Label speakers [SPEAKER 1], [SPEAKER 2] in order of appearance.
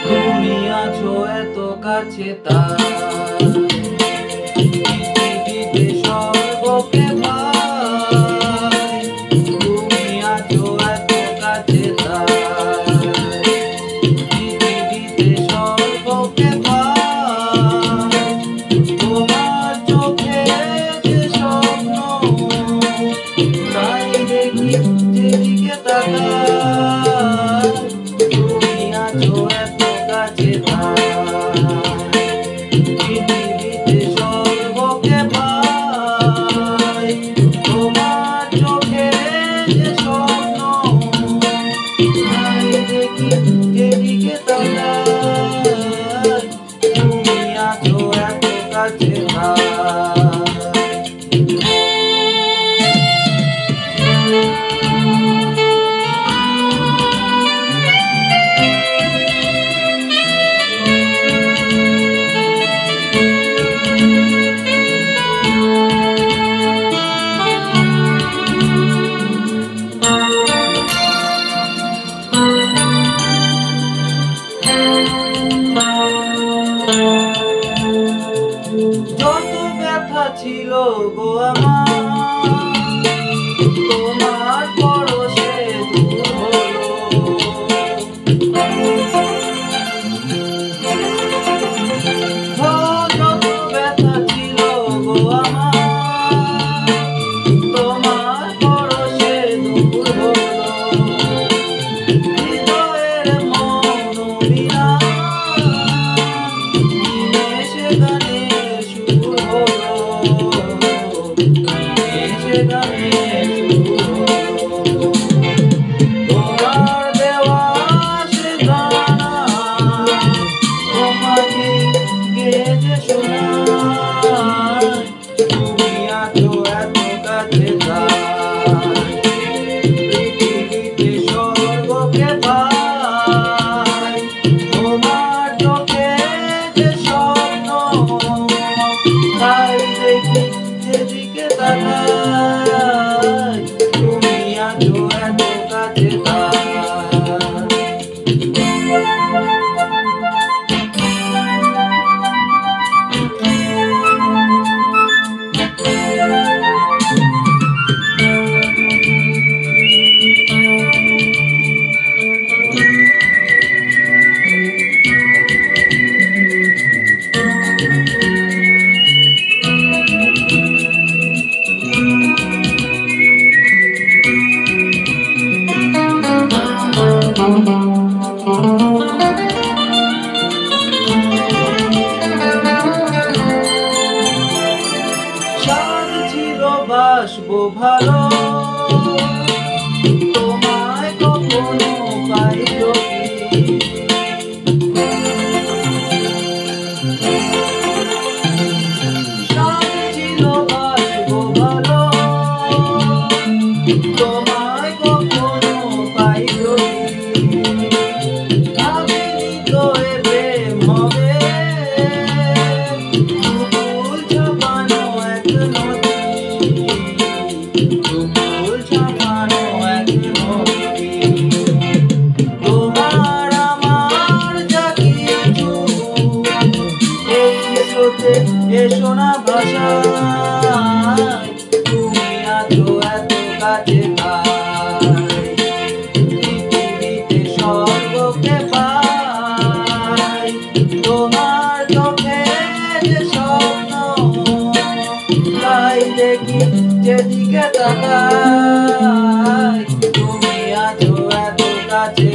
[SPEAKER 1] তুমি আছো এত কাছে তার পৃথিবীতে সর্বকে পাই। তুমি আছো এত কাছে তার পৃথিবীতে সর্বকে পাই। তোমার চোখে যে স্বপ্ন তাই দেখি যেদিকে তাকাই। তুমি আছো এত কাছে পৃথিবীতে সর্বকে পাই। তোমার চোখে যে স্বপ্ন তাই দেখি যেদিকে তাকাই। তুমি আছো এত কাছে যত ব্যথা ছিল গো আমার তোমার পরশে দূর হলো। যত ব্যথা ছিল গো আমার তোমার পরশে দূর হলো। হৃদয়ের মন নিমেষে গানে সুর হলো। নিমেষে গানে সুর হলো। তোমার দেওয়া সে গানা তোমাকে গেয়ে শোনাই। তুমি আছো এত কাছে পৃথিবীতে সর্বকে পাই। তোমার চোখে যে স্বপ্ন তাই দেখি যেদিকে তাকাই। তুমি আছো এত কাছে সাদ ছিল বাসবো ভালো তোমায় কখনো পাই যদি। সাদ ছিল বাসবো ভালো তোমায় কখনো পাই যদি। ভাবিনি তো এ প্রেম হবে দুকুল ছাপানো এক নদী। দুকুল ছাপানো এক নদী। তোমার আমার যা কিছু এই স্রোতে এসো না ভাষায়। তুমি আছো এত কাছে পৃথিবীতে সর্বকে পাই। তোমার চোখে যে স্বপ্ন তাই দেখি যেদিকে তাকাই। তুমি আছো এত কাছে